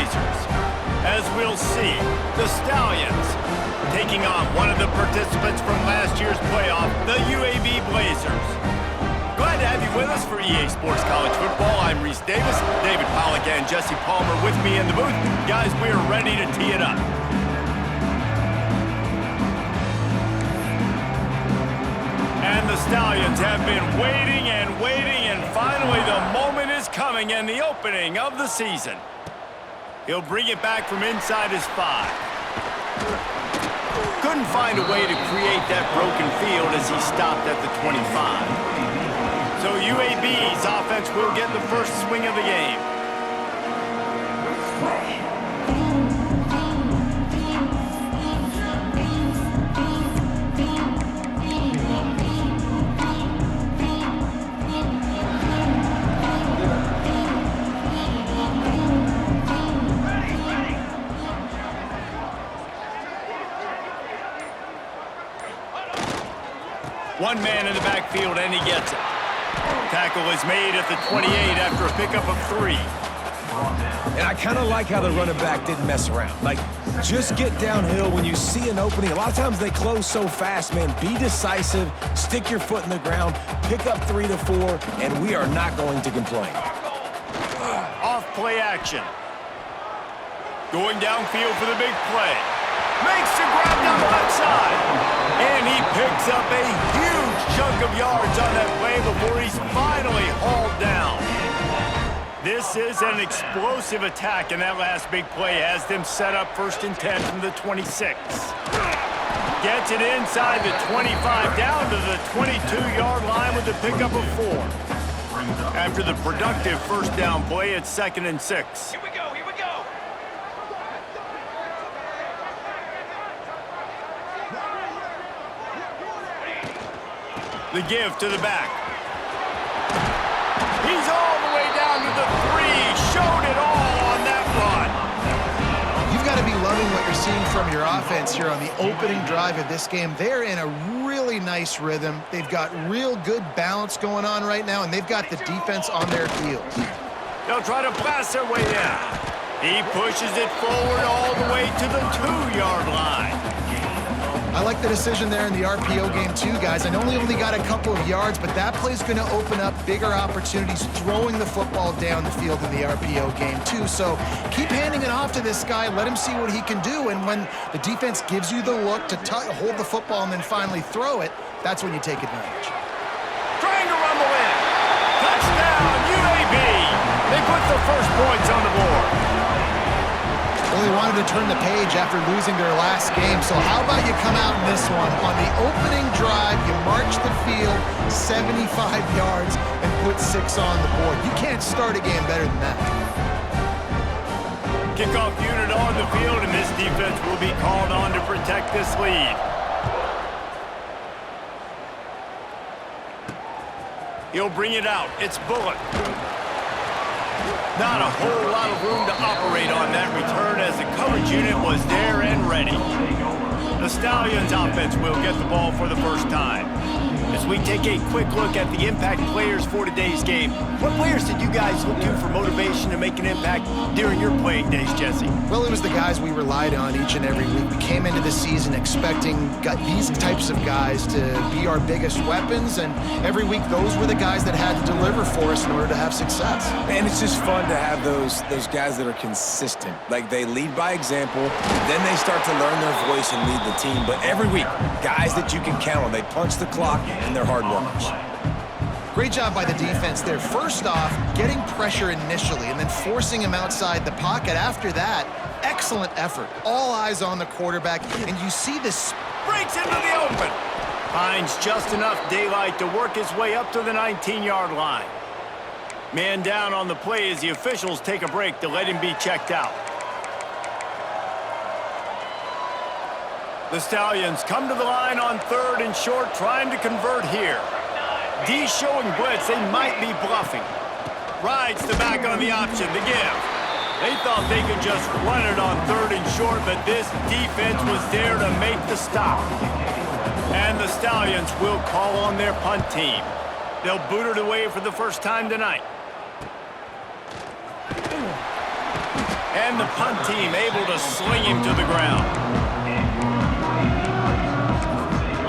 Blazers. As we'll see, the Stallions taking on one of the participants from last year's playoff, the UAB Blazers. Glad to have you with us for EA Sports College Football. I'm Reese Davis, David Pollack and Jesse Palmer with me in the booth. Guys, we are ready to tee it up. And the Stallions have been waiting and waiting, and finally the moment is coming and the opening of the season. He'll bring it back from inside his 5. Couldn't find a way to create that broken field as he stopped at the 25. So UAB's offense will get the first swing of the game. One man in the backfield, and he gets it. Tackle is made at the 28 after a pickup of 3. And I kind of like how the running back didn't mess around. Like, just get downhill when you see an opening. A lot of times they close so fast, man. Be decisive, stick your foot in the ground, pick up 3 to 4, and we are not going to complain. Off play action. Going downfield for the big play. Makes the grab down the left side. And he picks up a huge chunk of yards on that play before he's finally hauled down. This is an explosive attack, and that last big play has them set up 1st and 10 from the 26. Gets it inside the 25, down to the 22-yard line with the pickup of 4. After the productive first down play, it's 2nd and 6. Here we go, here we go. The give to the back. He's all the way down to the 3. Showed it all on that run. You've got to be loving what you're seeing from your offense here on the opening drive of this game. They're in a really nice rhythm. They've got real good balance going on right now, and they've got the defense on their heels. They'll try to blast their way in. He pushes it forward all the way to the 2-yard line. I like the decision there in the RPO game too, guys. I know he only got a couple of yards, but that play's going to open up bigger opportunities throwing the football down the field in the RPO game too. So keep handing it off to this guy. Let him see what he can do. And when the defense gives you the look to hold the football and then finally throw it, that's when you take advantage. Trying to rumble in. Touchdown, UAB. They put the first points on the board. Well, they wanted to turn the page after losing their last game, so how about you come out in this one? On the opening drive, you march the field 75 yards and put 6 on the board. You can't start a game better than that. Kickoff unit on the field, and this defense will be called on to protect this lead. He'll bring it out. It's Bullock. Not a whole lot of room to operate on that return as the coverage unit was there and ready. The Stallions offense will get the ball for the first time. As we take a quick look at the impact players for today's game, what players did you guys look to for motivation to make an impact during your playing days, Jesse? Well, it was the guys we relied on each and every week. We came into the season expecting these types of guys to be our biggest weapons, and every week those were the guys that had to deliver for us in order to have success. And it's just fun to have those guys that are consistent. Like, they lead by example, then they start to learn their voice and lead the team. But every week, guys that you can count on. They punch the clock, and they're hard workers. Great job by the defense there. First off, getting pressure initially and then forcing him outside the pocket. After that, excellent effort. All eyes on the quarterback, and you see this Breaks into the open. Finds just enough daylight to work his way up to the 19-yard line. Man down on the play as the officials take a break to let him be checked out. The Stallions come to the line on 3rd and short, trying to convert here. D showing blitz, they might be bluffing. Rides the back on the option, the give. They thought they could just run it on 3rd and short, but this defense was there to make the stop. And the Stallions will call on their punt team. They'll boot it away for the first time tonight. And the punt team able to sling him to the ground.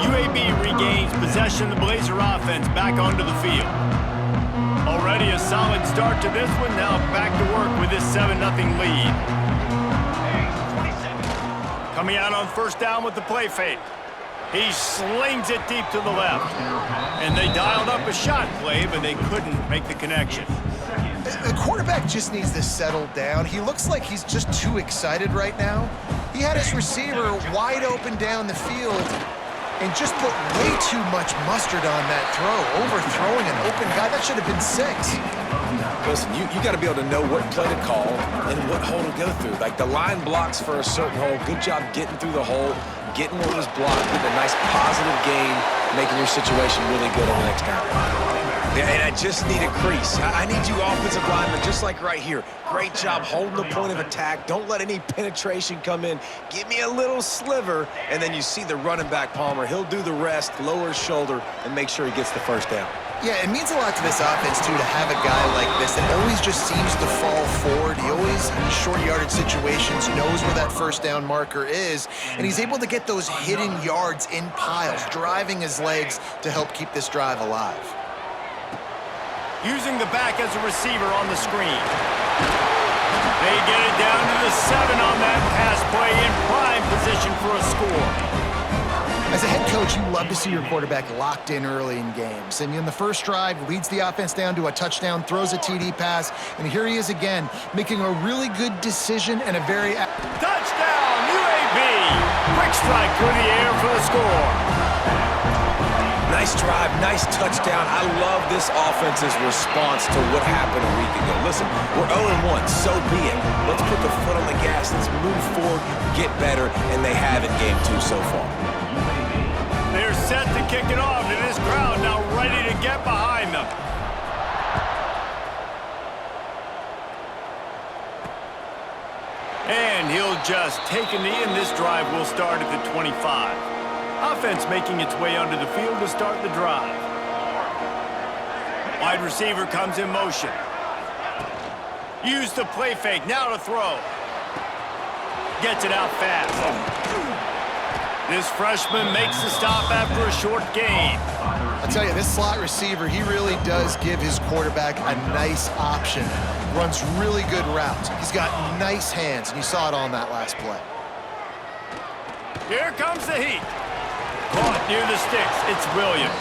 UAB regains possession of the Blazer offense back onto the field. Already a solid start to this one. Now back to work with this 7-0 lead. Coming out on first down with the play fake. He slings it deep to the left. And they dialed up a shot play, but they couldn't make the connection. The quarterback just needs to settle down. He looks like he's just too excited right now. He had his receiver wide open down the field and just put way too much mustard on that throw, overthrowing an open guy. That should have been 6. Listen, you got to be able to know what play to call and what hole to go through. Like the line blocks for a certain hole. Good job getting through the hole, getting what was blocked, getting a nice positive gain, making your situation really good on the next down. Yeah, and I just need a crease. I need you offensive linemen, just like right here. Great job holding the point of attack. Don't let any penetration come in. Give me a little sliver, and then you see the running back, Palmer. He'll do the rest, lower his shoulder, and make sure he gets the first down. Yeah, it means a lot to this offense, too, to have a guy like this that always just seems to fall forward. He always, in short yardage situations, knows where that first down marker is, and he's able to get those hidden yards in piles, driving his legs to help keep this drive alive. Using the back as a receiver on the screen. They get it down to the 7 on that pass play in prime position for a score. As a head coach, you love to see your quarterback locked in early in games. And in the first drive, leads the offense down to a touchdown, throws a TD pass, and here he is again, making a really good decision and a very... Touchdown, UAB! Quick strike through the air for the score. Nice drive, nice touchdown. I love this offense's response to what happened a week ago. Listen, we're 0-1, so be it. Let's put the foot on the gas. Let's move forward, get better, and they have in game 2 so far. They're set to kick it off, and this crowd now ready to get behind them. And he'll just take a knee, and this drive will start at the 25. Offense making its way onto the field to start the drive. Wide receiver comes in motion. Use the play fake, now to throw. Gets it out fast. This freshman makes the stop after a short gain. I tell you, this slot receiver, he really does give his quarterback a nice option. Runs really good routes. He's got nice hands, and you saw it on that last play. Here comes the heat. Caught near the sticks, it's Williams.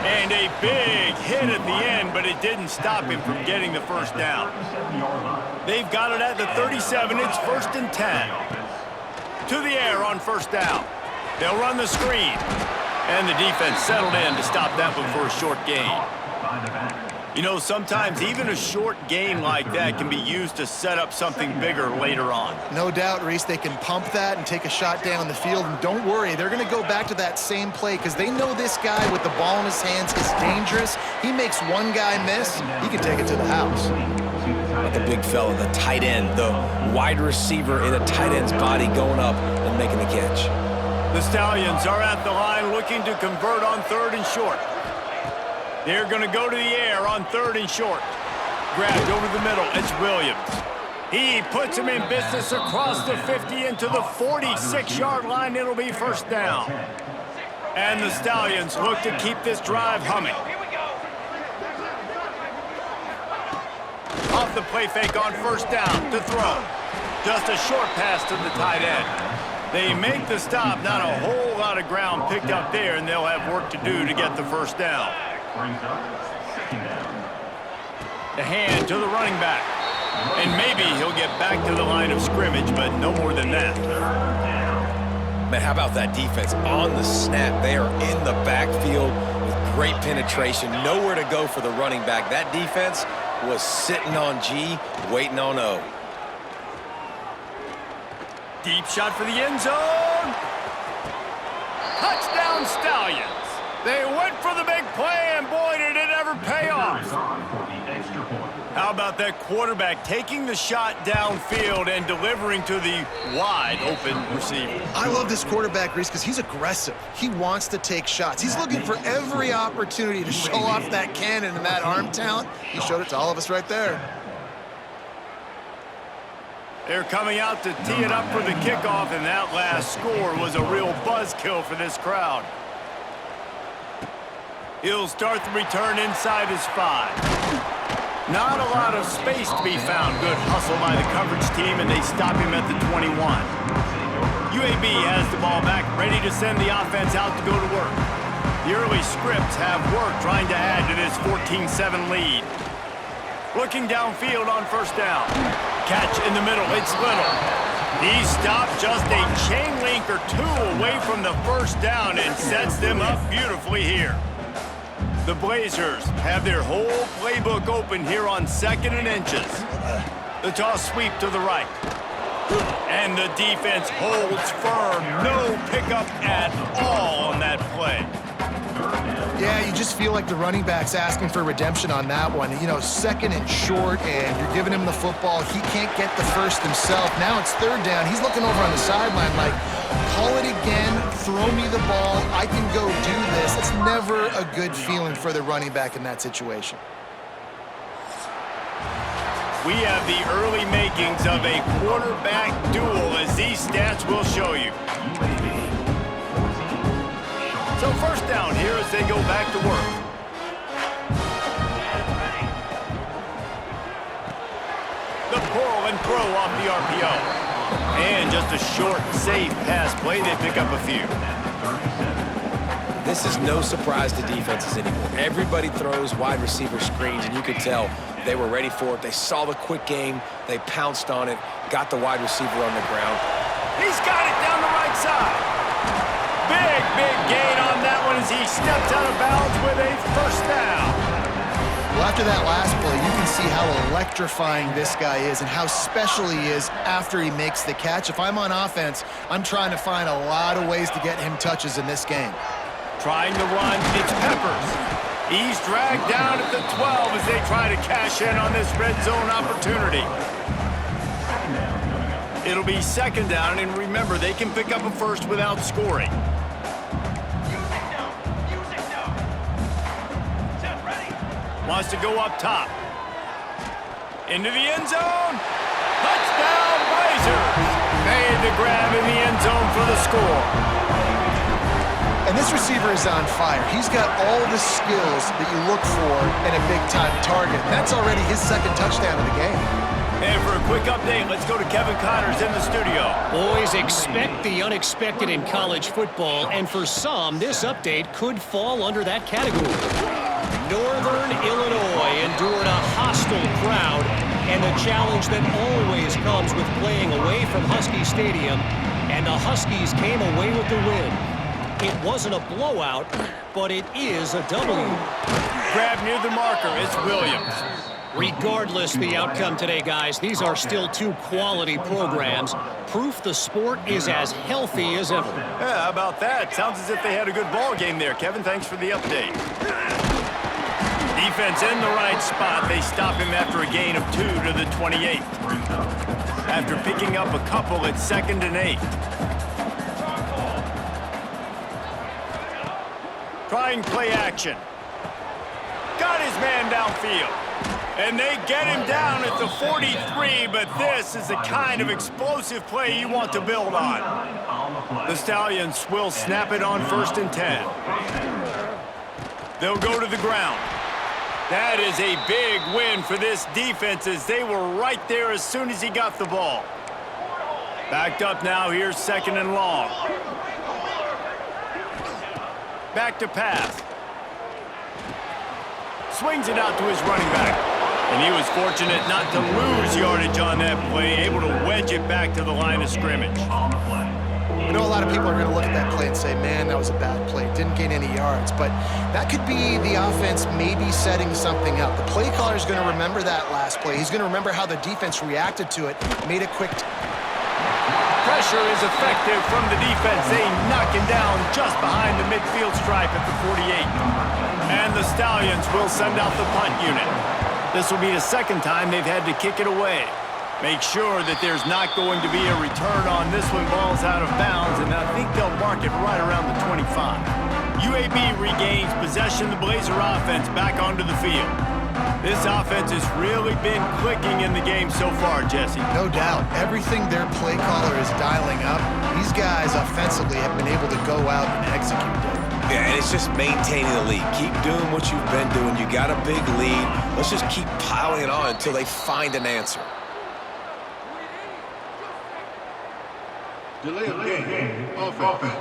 And a big hit at the end, but it didn't stop him from getting the first down. They've got it at the 37, it's 1st and 10. To the air on first down. They'll run the screen. And the defense settled in to stop that one for a short gain. You know, sometimes even a short gain like that can be used to set up something bigger later on. No doubt, Reese, they can pump that and take a shot down the field. And don't worry, they're going to go back to that same play because they know this guy with the ball in his hands is dangerous. He makes one guy miss, he can take it to the house. Like a big fella, the tight end, the wide receiver in a tight end's body going up and making the catch. The Stallions are at the line looking to convert on 3rd and short. They're going to go to the air on 3rd and short. Grabbed over the middle, it's Williams. He puts him in business across the 50 into the 46-yard line. It'll be first down. And the Stallions look to keep this drive humming. Off the play fake on first down to throw. Just a short pass to the tight end. They make the stop, not a whole lot of ground picked up there, and they'll have work to do to get the first down. The hand to the running back. And maybe he'll get back to the line of scrimmage, but no more than that. Man, how about that defense on the snap? They are in the backfield with great penetration. Nowhere to go for the running back. That defense was sitting on G, waiting on O. Deep shot for the end zone. Touchdown Stallions. They went for the big play, and boy, did it ever pay off. How about that quarterback taking the shot downfield and delivering to the wide open receiver? I love this quarterback, Reese, because he's aggressive. He wants to take shots. He's looking for every opportunity to show off that cannon and that arm talent. He showed it to all of us right there. They're coming out to tee it up for the kickoff, and that last score was a real buzzkill for this crowd. He'll start the return inside his 5. Not a lot of space to be found. Good hustle by the coverage team, and they stop him at the 21. UAB has the ball back, ready to send the offense out to go to work. The early scripts have worked trying to add to this 14-7 lead. Looking downfield on first down. Catch in the middle, it's Little. He stopped just a chain link or two away from the first down and sets them up beautifully here. The Blazers have their whole playbook open here on 2nd and inches. The toss sweep to the right. And the defense holds firm. No pickup at all on that play. Yeah, you just feel like the running back's asking for redemption on that one. You know, 2nd and short, and you're giving him the football. He can't get the first himself. Now it's 3rd down. He's looking over on the sideline like, call it again, throw me the ball, I can go do this. It's never a good feeling for the running back in that situation. We have the early makings of a quarterback duel, as these stats will show you. So first down here as they go back to work. The pull and throw off the RPO. And just a short, safe pass play. They pick up a few. This is no surprise to defenses anymore. Everybody throws wide receiver screens, and you could tell they were ready for it. They saw the quick game. They pounced on it, got the wide receiver on the ground. He's got it down the right side. Big gain on that one as he steps out of bounds with a first down. Well, after that last play, you can see how electrifying this guy is and how special he is after he makes the catch. If I'm on offense, I'm trying to find a lot of ways to get him touches in this game. Trying to run, it's Peppers. He's dragged down at the 12 as they try to cash in on this red zone opportunity. It'll be 2nd down, and remember, they can pick up a first without scoring. Wants to go up top. Into the end zone. Touchdown, Blazers. Made the grab in the end zone for the score. And this receiver is on fire. He's got all the skills that you look for in a big-time target. That's already his 2nd touchdown of the game. And for a quick update, let's go to Kevin Connors in the studio. Boys, expect the unexpected in college football, and for some, this update could fall under that category. Northern Illinois endured a hostile crowd and a challenge that always comes with playing away from Husky Stadium, and the Huskies came away with the win. It wasn't a blowout, but it is a W. Grab near the marker, it's Williams. Regardless the outcome today, guys, these are still 2 quality programs. Proof the sport is as healthy as ever. Yeah, how about that? Sounds as if they had a good ball game there. Kevin, thanks for the update. Defense in the right spot. They stop him after a gain of 2 to the 28. After picking up a couple, it's 2nd and 8. Trying play action. Got his man downfield. And they get him down at the 43, but this is the kind of explosive play you want to build on. The Stallions will snap it on 1st and 10. They'll go to the ground. That is a big win for this defense as they were right there as soon as he got the ball. Backed up now, here's 2nd and long. Back to pass. Swings it out to his running back. And he was fortunate not to lose yardage on that play, able to wedge it back to the line of scrimmage. I know a lot of people are going to look at that play and say, man, that was a bad play. Didn't gain any yards. But that could be the offense maybe setting something up. The play caller is going to remember that last play. He's going to remember how the defense reacted to it, made a quick... Pressure is effective from the defense. They knock him down just behind the midfield stripe at the 48. And the Stallions will send out the punt unit. This will be the 2nd time they've had to kick it away. Make sure that there's not going to be a return on this one. Ball's out of bounds, and I think they'll mark it right around the 25. UAB regains possession. The Blazer offense back onto the field. This offense has really been clicking in the game so far, Jesse. No doubt. Everything their play caller is dialing up, these guys offensively have been able to go out and execute, Dave. Yeah, and it's just maintaining the lead. Keep doing what you've been doing. You got a big lead. Let's just keep piling it on until they find an answer. Delay of game. Offense.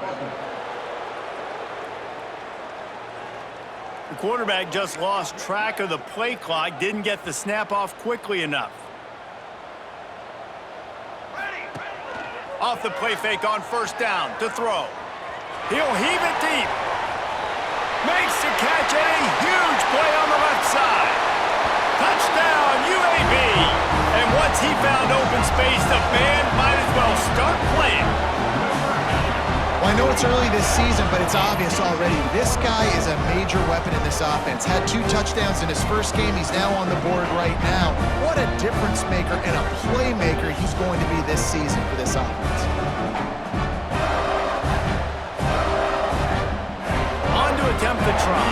The quarterback just lost track of the play clock, didn't get the snap off quickly enough. Off the play fake on first down to throw. He'll heave it deep. Makes the catch and a huge play on the left side. Touchdown, UAB. And once he found open space, the band might as well start playing. Well, I know it's early this season, but it's obvious already. This guy is a major weapon in this offense. Had 2 touchdowns in his first game. He's now on the board right now. What a difference maker and a playmaker he's going to be this season for this offense. Attempt to try.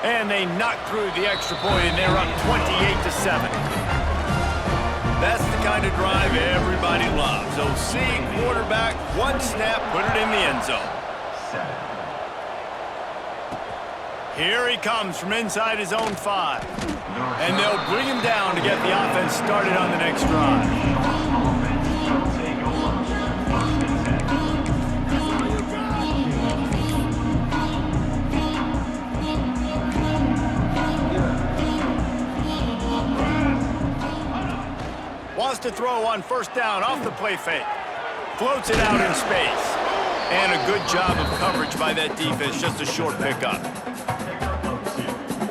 And they knock through the extra point, and they're up 28-7. That's the kind of drive everybody loves. OC, quarterback, one snap, put it in the end zone. Here he comes from inside his own 5. And they'll bring him down to get the offense started on the next drive. Wants to throw on first down off the play fake. Floats it out in space. And a good job of coverage by that defense, just a short pickup.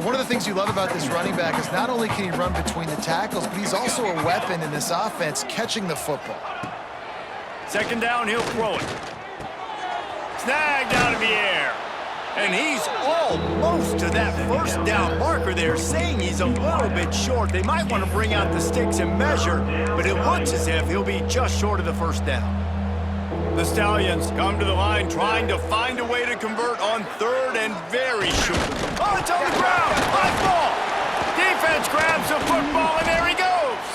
One of the things you love about this running back is not only can he run between the tackles, but he's also a weapon in this offense catching the football. Second down, he'll throw it. Snagged out of the air. And he's almost to that first down marker there, saying he's a little bit short. They might want to bring out the sticks and measure, but it looks as if he'll be just short of the first down. The Stallions come to the line trying to find a way to convert on third and very short. Oh, it's on the ground. High ball. Defense grabs the football, and there he goes.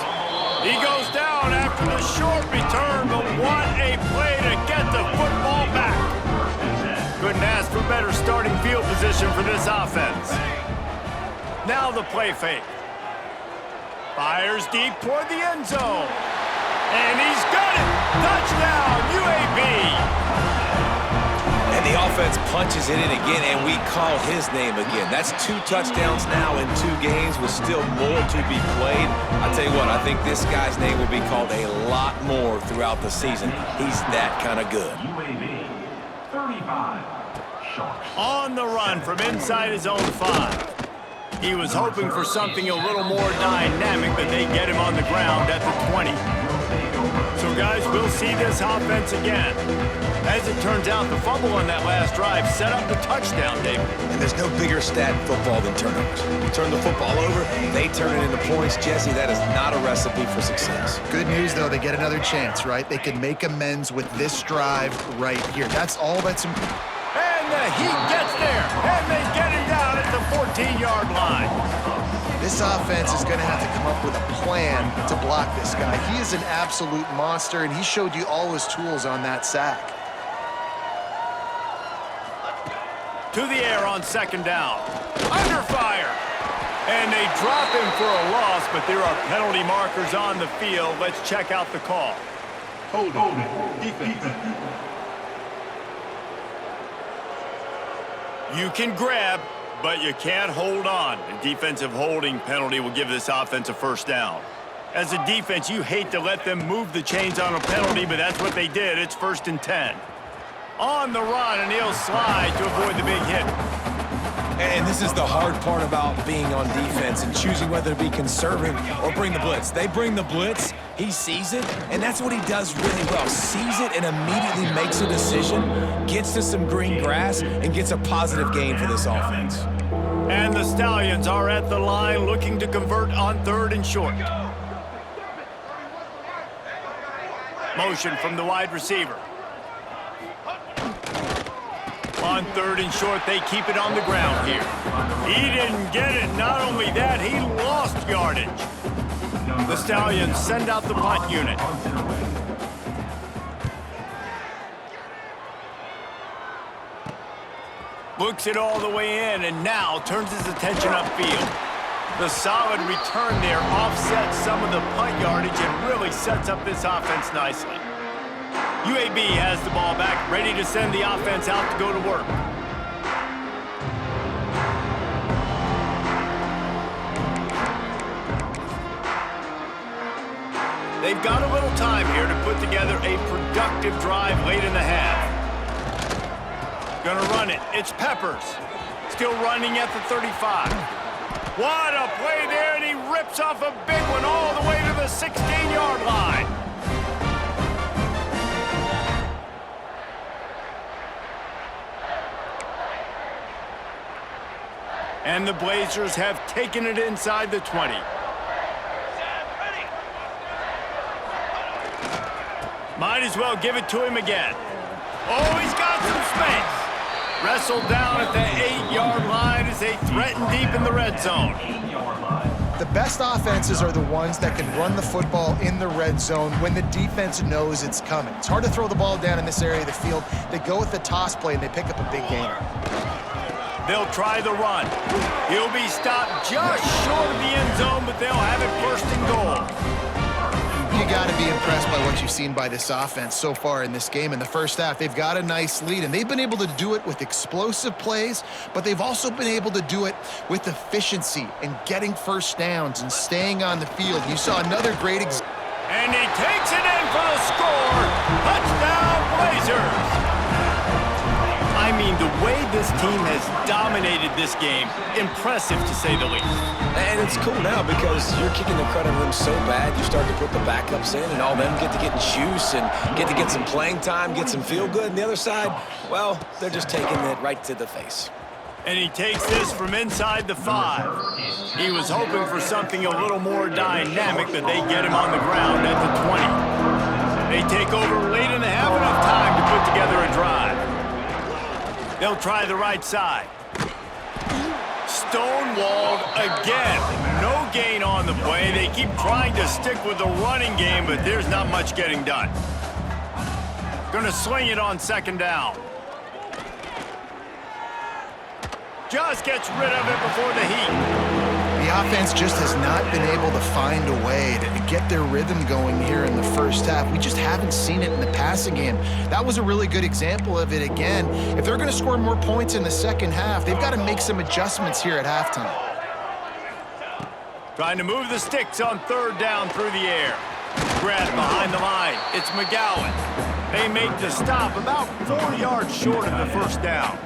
He goes down after the short return, but what a play to get the football back. Couldn't ask for better starting field position for this offense. Now the play fake. Fires deep toward the end zone. And he's got it! Touchdown, UAB! And the offense punches it in again, and we call his name again. That's 2 touchdowns now in 2 games with still more to be played. I tell you what, I think this guy's name will be called a lot more throughout the season. He's that kind of good. UAB 35. On the run from inside his own 5. He was hoping for something a little more dynamic, but they get him on the ground at the 20. So, guys, we'll see this offense again. As it turns out, the fumble on that last drive set up the touchdown, David. And there's no bigger stat in football than turnovers. You turn the football over, they turn it into points. Jesse, that is not a recipe for success. Good news, though, they get another chance, right? They can make amends with this drive right here. That's all that's important. And the Heat gets there, and they get him down at the 14-yard line. This offense is going to have to come up with a plan to block this guy. He is an absolute monster, and he showed you all his tools on that sack. To the air on second down. Under fire. And they drop him for a loss, but there are penalty markers on the field. Let's check out the call. Hold it. Defense. You can grab, but you can't hold on. A defensive holding penalty will give this offense a first down. As a defense, you hate to let them move the chains on a penalty, but that's what they did. It's 1st and 10. On the run, and he'll slide to avoid the big hit. And this is the hard part about being on defense and choosing whether to be conservative or bring the blitz. They bring the blitz, he sees it, and that's what he does really well. Sees it and immediately makes a decision, gets to some green grass, and gets a positive gain for this offense. And the Stallions are at the line looking to convert on 3rd and short. Motion from the wide receiver. On 3rd and short, they keep it on the ground here. He didn't get it. Not only that, he lost yardage. The Stallions send out the punt unit. Looks it all the way in, and now turns his attention upfield. The solid return there offsets some of the punt yardage and really sets up this offense nicely. UAB has the ball back, ready to send the offense out to go to work. They've got a little time here to put together a productive drive late in the half. Gonna run it. It's Peppers. Still running at the 35. What a play there, and he rips off a big one all the way to the 16-yard line. And the Blazers have taken it inside the 20. Might as well give it to him again. Oh, he's got some space. Wrestled down at the 8-yard line as they threaten deep in the red zone. The best offenses are the ones that can run the football in the red zone when the defense knows it's coming. It's hard to throw the ball down in this area of the field. They go with the toss play, and they pick up a big gainer. They'll try the run. He'll be stopped just short of the end zone, but they'll have it 1st and goal. You got to be impressed by what you've seen by this offense so far in this game. In the first half, they've got a nice lead, and they've been able to do it with explosive plays, but they've also been able to do it with efficiency and getting first downs and staying on the field. You saw another great example. And he takes it in for the score. Touchdown, Blazers. I mean, the way this team has dominated this game, impressive to say the least. And it's cool now because you're kicking the crud out of them so bad, you start to put the backups in, and all them get to get in juice and get some playing time, get some feel good. And the other side, well, they're just taking it right to the face. And he takes this from inside the 5. He was hoping for something a little more dynamic, but they get him on the ground at the 20. They take over late in the half, enough time to put together a drive. They'll try the right side. Stonewalled again. No gain on the play. They keep trying to stick with the running game, but there's not much getting done. Gonna swing it on 2nd down. Just gets rid of it before the heat. The offense just has not been able to find a way to get their rhythm going here in the first half. We just haven't seen it in the passing game. That was a really good example of it again. If they're going to score more points in the second half, they've got to make some adjustments here at halftime. Trying to move the sticks on 3rd down through the air. Grab behind the line. It's McGowan. They make the stop about 4 yards short of the 1st down.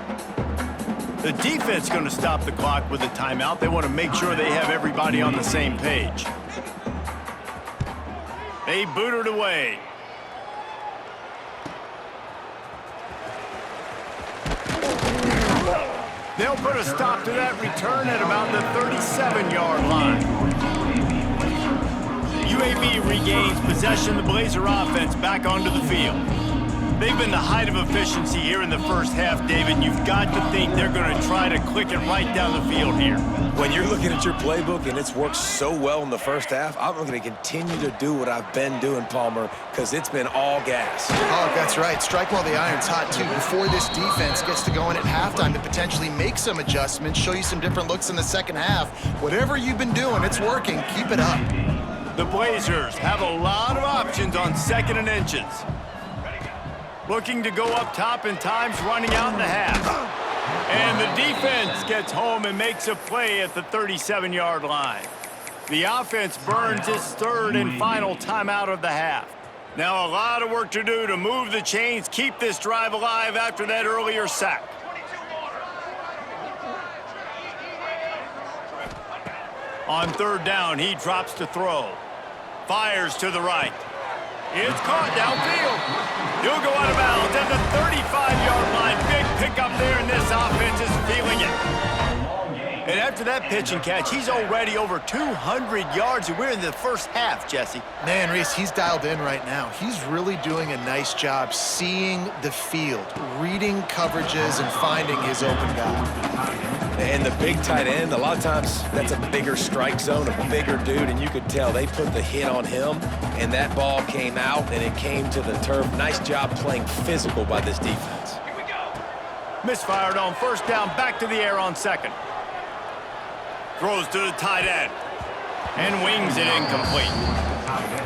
The defense going to stop the clock with a timeout. They want to make sure they have everybody on the same page. They boot it away. They'll put a stop to that return at about the 37-yard line. UAB regains possession. The Blazer offense back onto the field. They've been the height of efficiency here in the first half, David. You've got to think they're going to try to click it right down the field here. When you're looking at your playbook and it's worked so well in the first half, I'm going to continue to do what I've been doing, Palmer, because it's been all gas. Oh, that's right. Strike while the iron's hot, too. Before this defense gets to going at halftime to potentially make some adjustments, show you some different looks in the second half. Whatever you've been doing, it's working. Keep it up. The Blazers have a lot of options on 2nd and inches. Looking to go up top, and time's running out in the half. And the defense gets home and makes a play at the 37-yard line. The offense burns its 3rd and final timeout of the half. Now a lot of work to do to move the chains, keep this drive alive after that earlier sack. On 3rd down, he drops to throw. Fires to the right. It's caught downfield. He'll go out of bounds at the 35-yard line. Big pickup there, and this offense is feeling it. And after that pitch and catch, he's already over 200 yards, and we're in the first half, Jesse. Man, Reese, he's dialed in right now. He's really doing a nice job seeing the field, reading coverages, and finding his open guy. And the big tight end, a lot of times that's a bigger strike zone, a bigger dude, and you could tell they put the hit on him, and that ball came out, and it came to the turf. Nice job playing physical by this defense. Here we go. Misfired on first down, back to the air on second. Throws to the tight end, and wings it incomplete.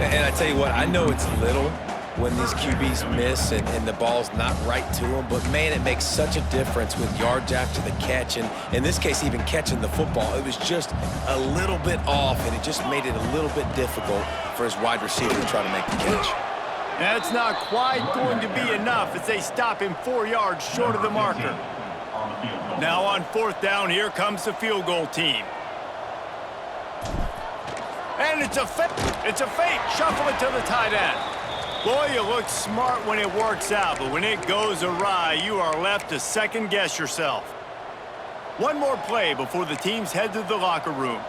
And I tell you what, I know it's little when these QBs miss and the ball's not right to them, but man, it makes such a difference with yards after the catch, and in this case, even catching the football. It was just a little bit off, and it just made it a little bit difficult for his wide receiver to try to make the catch. That's not quite going to be enough as they stop him 4 yards short of the marker. Now on fourth down, here comes the field goal team. And it's a fake. Shuffle it to the tight end. Boy, you look smart when it works out, but when it goes awry, you are left to second-guess yourself. One more play before the teams head to the locker rooms.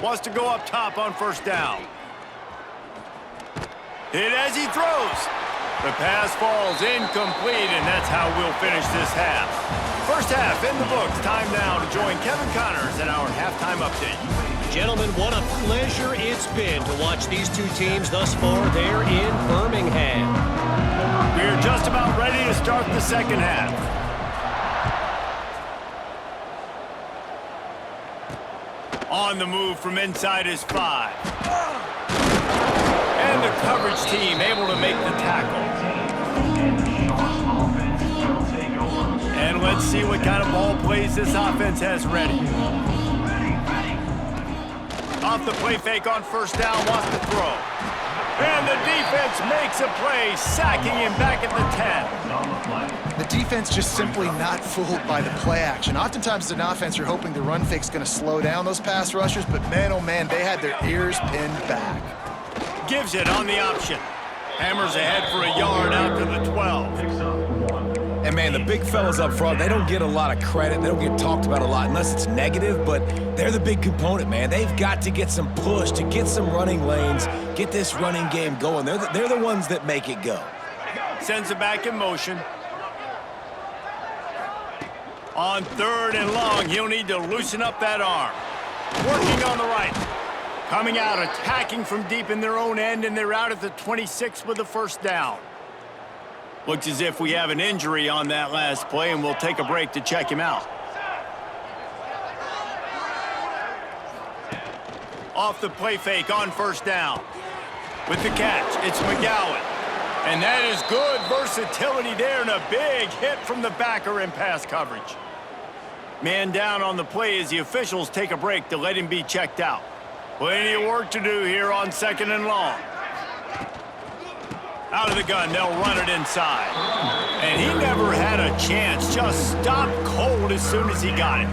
Wants to go up top on first down. Hit as he throws. The pass falls incomplete, and that's how we'll finish this half. First half in the books. Time now to join Kevin Connors in our halftime update. Gentlemen, what a pleasure it's been to watch these two teams thus far there in Birmingham. We're just about ready to start the second half. On the move from inside his 5. And the coverage team able to make the tackle. And let's see what kind of ball plays this offense has ready. Off the play fake on first down, wants to throw. And the defense makes a play, sacking him back at the 10. The defense just simply not fooled by the play action. Oftentimes as an offense, you're hoping the run fake's going to slow down those pass rushers, but man, oh man, they had their ears pinned back. Gives it on the option. Hammers ahead for a yard out to the 12. And man, the big fellas up front, they don't get a lot of credit. They don't get talked about a lot unless it's negative, but they're the big component, man. They've got to get some push, to get some running lanes, get this running game going. They're the ones that make it go. Sends it back in motion. On third and long, he'll need to loosen up that arm. Working on the right. Coming out, attacking from deep in their own end, and they're out at the 26 with the first down. Looks as if we have an injury on that last play, and we'll take a break to check him out. Off the play fake on first down. With the catch, it's McGowan. And that is good versatility there, and a big hit from the backer in pass coverage. Man down on the play as the officials take a break to let him be checked out. Plenty of work to do here on second and long. Out of the gun, they'll run it inside. And he never had a chance, just stopped cold as soon as he got it.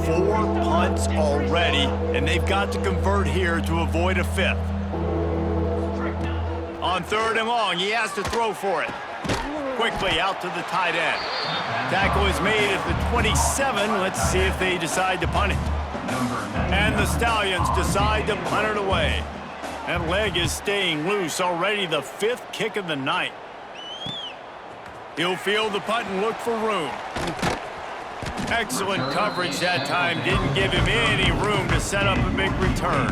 4 punts already, and they've got to convert here to avoid a 5th. On third and long, he has to throw for it. Quickly out to the tight end. Tackle is made at the 27. Let's see if they decide to punt it. And the Stallions decide to punt it away. That leg is staying loose, already the 5th kick of the night. He'll field the punt and look for room. Excellent coverage that time. Didn't give him any room to set up a big return.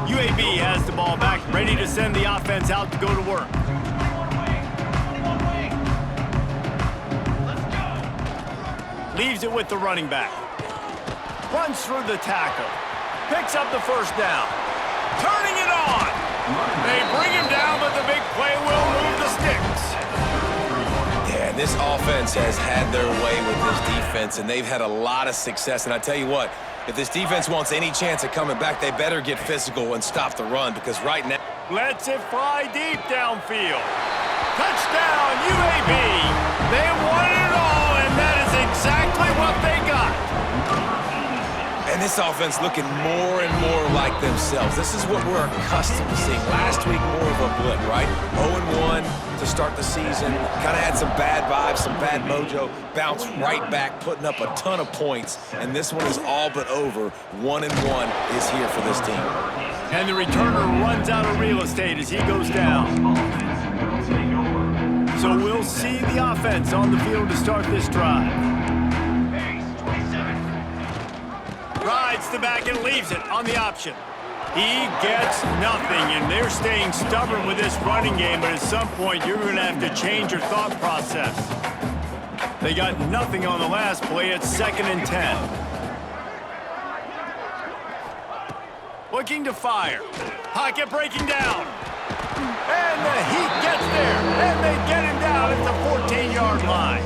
UAB has the ball back, ready to send the offense out to go to work. Leaves it with the running back. Runs through the tackle. Picks up the first down. Turning it on. They bring him down, but the big play will move the sticks. Yeah, and this offense has had their way with this defense, and they've had a lot of success. And I tell you what, if this defense wants any chance of coming back, they better get physical and stop the run, because right now... Lets it fly deep downfield. Touchdown, UAB. They won it all, and that is exactly what they got. And this offense looking more and more like themselves. This is what we're accustomed to seeing. Last week, more of a blip, right? 0-1 to start the season. Kind of had some bad vibes, some bad mojo. Bounced right back, putting up a ton of points. And this one is all but over. 1-1 is here for this team. And the returner runs out of real estate as he goes down. So we'll see the offense on the field to start this drive. Rides the back and leaves it on the option. He gets nothing, and they're staying stubborn with this running game, but at some point you're going to have to change your thought process. They got nothing on the last play. It's 2nd and 10. Looking to fire. Pocket breaking down. And the Heat gets there, and they get him down at the 14-yard line.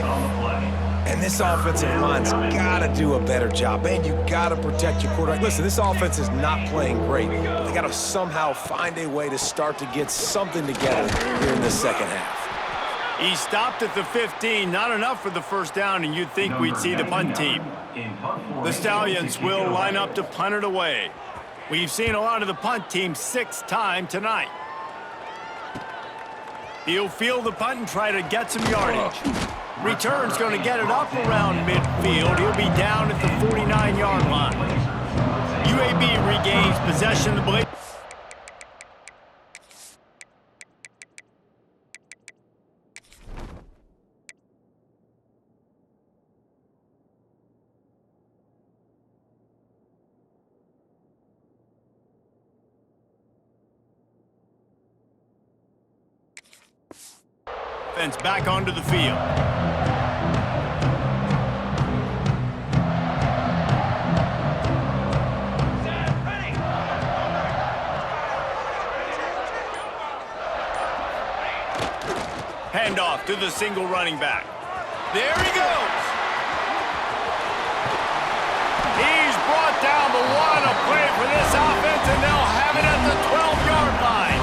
And this offensive line's got to do a better job. Man, you got to protect your quarterback. Listen, this offense is not playing great. They got to somehow find a way to start to get something together here in the second half. He stopped at the 15. Not enough for the first down, and you'd think we'd see the punt team. The Stallions will line up to punt it away. We've seen a lot of the punt team 6th time tonight. He'll field the punt and try to get some yardage. Return's going to get it up around midfield. He'll be down at the 49-yard line. UAB regains possession of the blade. Offense back onto the field. Handoff to the single running back. There he goes. He's brought down, but what a play for this offense, and they'll have it at the 12-yard line.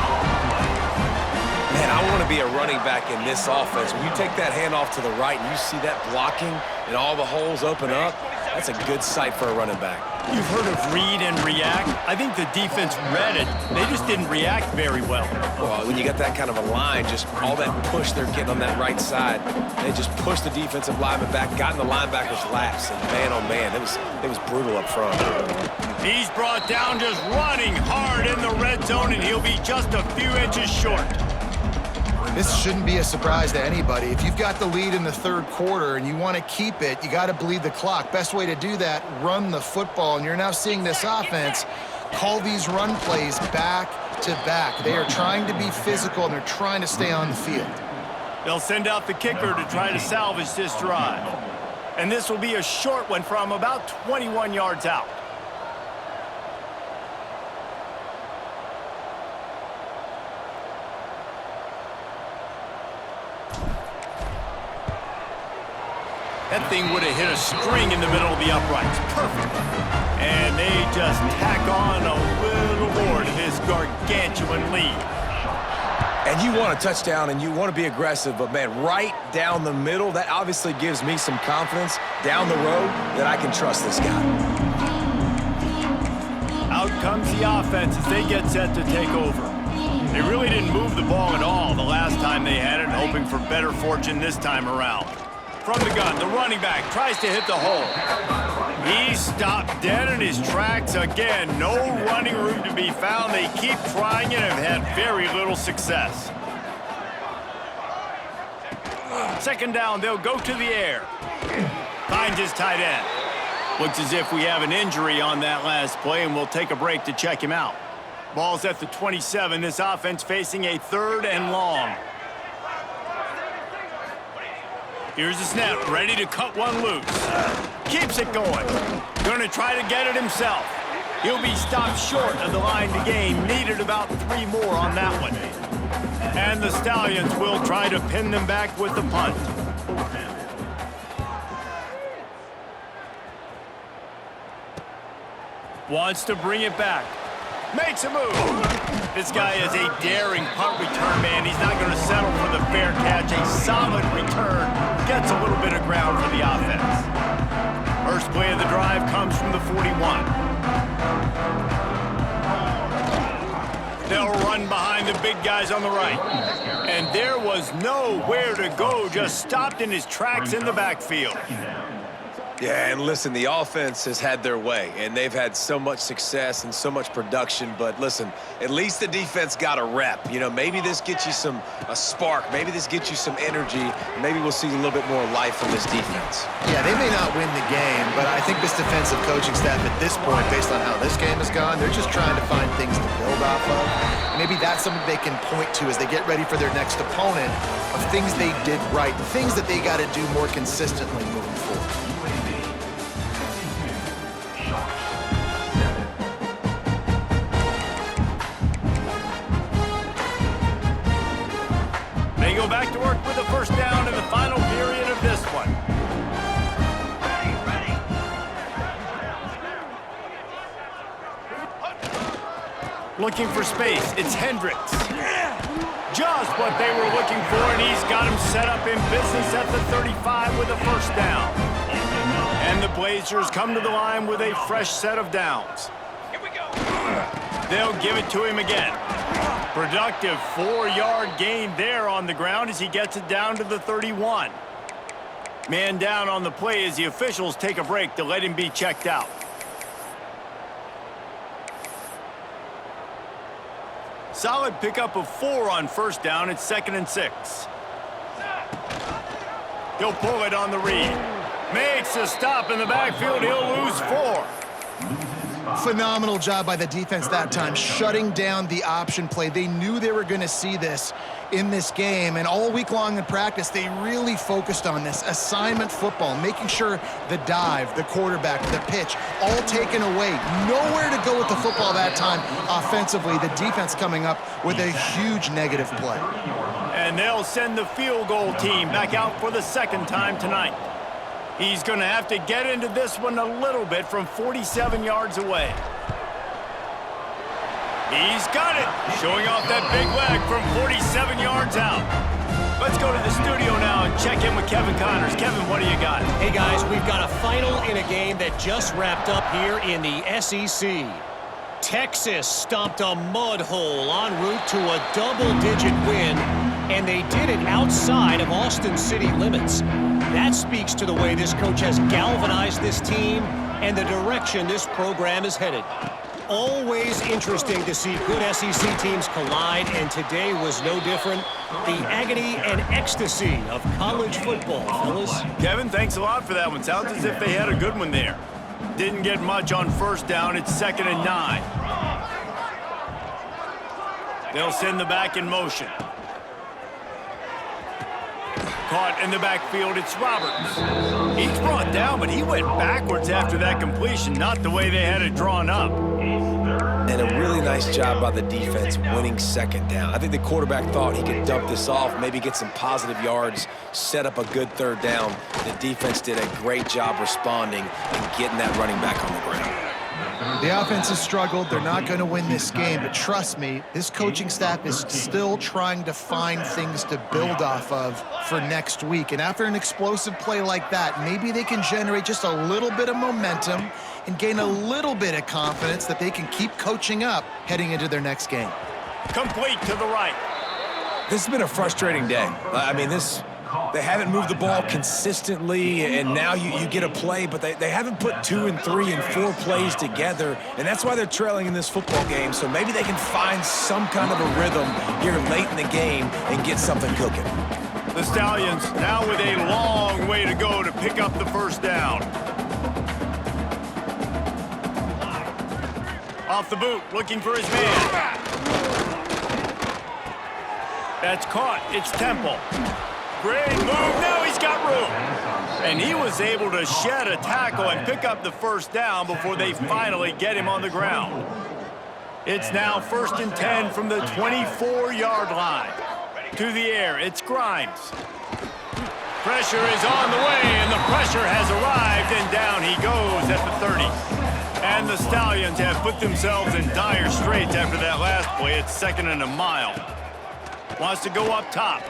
Man, I want to be a running back in this offense. When you take that handoff to the right and you see that blocking and all the holes open up, that's a good sight for a running back. You've heard of read and react. I think the defense read it. They just didn't react very well. Well, when you get that kind of a line, just all that push they're getting on that right side, they just pushed the defensive lineman back, got in the linebacker's laps, and man, oh man, it was brutal up front. He's brought down just running hard in the red zone, and he'll be just a few inches short. This shouldn't be a surprise to anybody. If you've got the lead in the 3rd quarter and you want to keep it, you got to bleed the clock. Best way to do that, run the football. And you're now seeing this offense call these run plays back to back. They are trying to be physical, and they're trying to stay on the field. They'll send out the kicker to try to salvage this drive. And this will be a short one from about 21 yards out. That thing would have hit a string in the middle of the uprights. Perfect. And they just tack on a little more to this gargantuan lead. And you want a touchdown and you want to be aggressive, but man, right down the middle, that obviously gives me some confidence down the road that I can trust this guy. Out comes the offense as they get set to take over. They really didn't move the ball at all the last time they had it, hoping for better fortune this time around. From the gun, the running back tries to hit the hole. He stopped dead in his tracks again. No running room to be found. They keep trying and have had very little success. 2nd down, they'll go to the air. Finds his tight end. Looks as if we have an injury on that last play, and we'll take a break to check him out. Ball's at the 27. This offense facing a 3rd and long. Here's the snap, ready to cut one loose. Keeps it going. Going to try to get it himself. He'll be stopped short of the line to gain. Needed about 3 more on that one. And the Stallions will try to pin them back with the punt. Wants to bring it back. Makes a move. This guy is a daring punt return man. He's not going to settle for the fair catch. A solid return. Gets a little bit of ground for the offense. First play of the drive comes from the 41. the big guys on the right. And there was nowhere to go, just stopped in his tracks in the backfield. Yeah, and listen, the offense has had their way, and they've had so much success and so much production. But listen, at least the defense got a rep. You know, maybe this gets you a spark. Maybe this gets you some energy. Maybe we'll see a little bit more life from this defense. Yeah, they may not win the game, but I think this defensive coaching staff at this point, based on how this game has gone, they're just trying to find things to build off of. Maybe that's something they can point to as they get ready for their next opponent of things they did right, things that they got to do more consistently moving forward. They go back to work with a first down in the final period of this one. Looking for space, it's Hendricks. Just what they were looking for, and he's got him set up in business at the 35 with a first down. And the Blazers come to the line with a fresh set of downs. Here we go. They'll give it to him again. Productive 4-yard gain there on the ground as he gets it down to the 31. Man down on the play as the officials take a break to let him be checked out. Solid pickup of 4 on first down. It's 2nd and 6. He'll pull it on the read. Makes a stop in the backfield. He'll lose 4. Phenomenal job by the defense that time, shutting down the option play. They knew they were going to see this in this game, and all week long in practice, they really focused on this assignment football, making sure the dive, the quarterback, the pitch, all taken away. Nowhere to go with the football that time offensively. The defense coming up with a huge negative play. And they'll send the field goal team back out for the second time tonight. He's going to have to get into this one a little bit from 47 yards away. He's got it, showing off that big leg from 47 yards out. Let's go to the studio now and check in with Kevin Connors. Kevin, what do you got? Hey, guys, we've got a final in a game that just wrapped up here in the SEC. Texas stomped a mud hole en route to a double-digit win, and they did it outside of Austin city limits. That speaks to the way this coach has galvanized this team and the direction this program is headed. Always interesting to see good SEC teams collide, and today was no different. The agony and ecstasy of college football, fellas. Kevin, thanks a lot for that one. Sounds as if they had a good one there. Didn't get much on first down. It's 2nd and 9. They'll send the back in motion. Caught in the backfield, it's Roberts. He's brought down, but he went backwards after that completion, not the way they had it drawn up. And a really nice job by the defense winning second down. I think the quarterback thought he could dump this off, maybe get some positive yards, set up a good third down. The defense did a great job responding and getting that running back on the ground. The offense has struggled. They're not going to win this game, but trust me, this coaching staff is still trying to find things to build off of for next week. And after an explosive play like that, maybe they can generate just a little bit of momentum and gain a little bit of confidence that they can keep coaching up heading into their next game. Complete to the right. This has been a frustrating day. I mean, they haven't moved the ball consistently, and now you get a play, but they haven't put 2 and 3 and 4 plays together, and that's why they're trailing in this football game. So maybe they can find some kind of a rhythm here late in the game and get something cooking. The Stallions now with a long way to go to pick up the first down. Off the boot, looking for his man. That's caught. It's Temple. Great move. Now he's got room. And he was able to shed a tackle and pick up the first down before they finally get him on the ground. It's now 1st and 10 from the 24-yard line. To the air, it's Grimes. Pressure is on the way, and the pressure has arrived, and down he goes at the 30. And the Stallions have put themselves in dire straits after that last play. It's 2nd and a mile. Wants to go up top.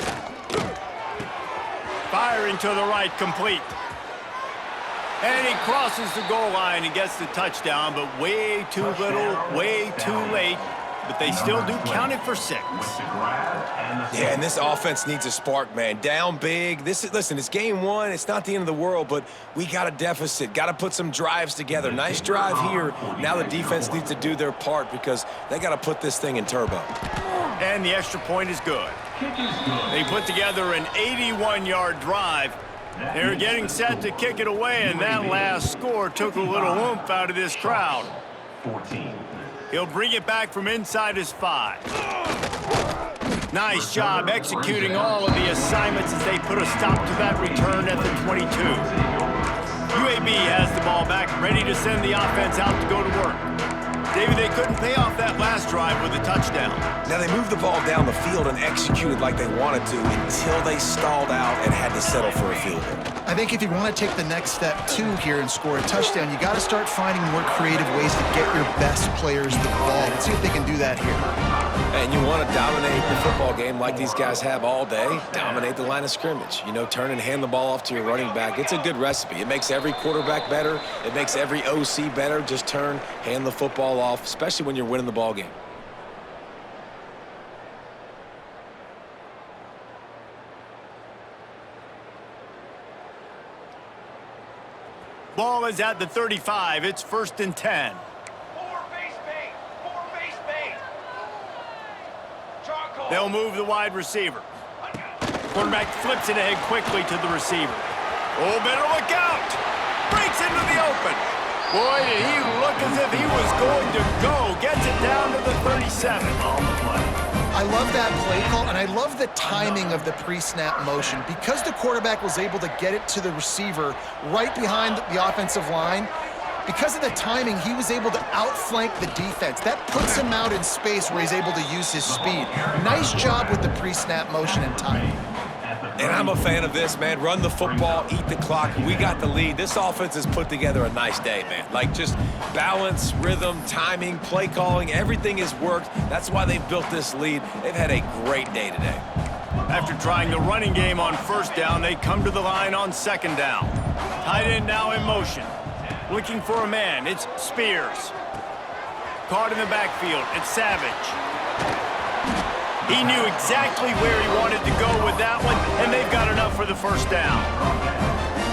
Firing to the right, complete. And he crosses the goal line and gets the touchdown, but way too little, way too late. but they still do count it for 6. Yeah, and this offense needs a spark, man. Down big. Listen, it's game 1. It's not the end of the world, but we got a deficit. Got to put some drives together. Nice drive here. Now the defense needs to do their part because they got to put this thing in turbo. And the extra point is good. They put together an 81-yard drive. They're getting set to kick it away, and that last score took a little oomph out of this crowd. 14. He'll bring it back from inside his 5. Nice job executing all of the assignments as they put a stop to that return at the 22. UAB has the ball back, ready to send the offense out to go to work. David, they couldn't pay off that last drive with a touchdown. Now, they moved the ball down the field and executed like they wanted to until they stalled out and had to settle for a field goal. I think if you want to take the next step, too, here and score a touchdown, you got to start finding more creative ways to get your best players the ball. Let's see if they can do that here. And you want to dominate the football game like these guys have all day. Dominate the line of scrimmage. You know, turn and hand the ball off to your running back. It's a good recipe. It makes every quarterback better. It makes every OC better. Just turn, hand the football off, especially when you're winning the ball game. Ball is at the 35. It's 1st and 10. They'll move the wide receiver. Quarterback flips it ahead quickly to the receiver. Oh, better look out! Breaks into the open. Boy, did he look as if he was going to go. Gets it down to the 37. I love that play call, and I love the timing of the pre-snap motion. Because the quarterback was able to get it to the receiver right behind the offensive line, because of the timing, he was able to outflank the defense. That puts him out in space where he's able to use his speed. Nice job with the pre-snap motion and timing. And I'm a fan of this, man. Run the football, eat the clock. We got the lead. This offense has put together a nice day, man. Like, just balance, rhythm, timing, play calling, everything has worked. That's why they've built this lead. They've had a great day today. After trying the running game on 1st down, they come to the line on 2nd down. Tight end now in motion. Looking for a man, it's Spears. Caught in the backfield, it's Savage. He knew exactly where he wanted to go with that one, and they've got enough for the 1st down.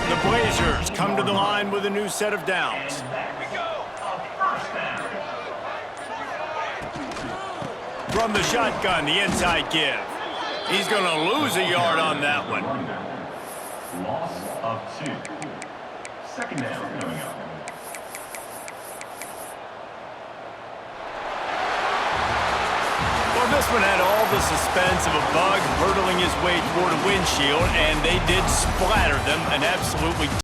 The Blazers come to the line with a new set of downs. From the shotgun, the inside give. He's going to lose a yard on that one. Loss of 2. 2nd down coming up. Well, this one had all the suspense of a bug hurtling his way toward a windshield, and they did splatter them an absolutely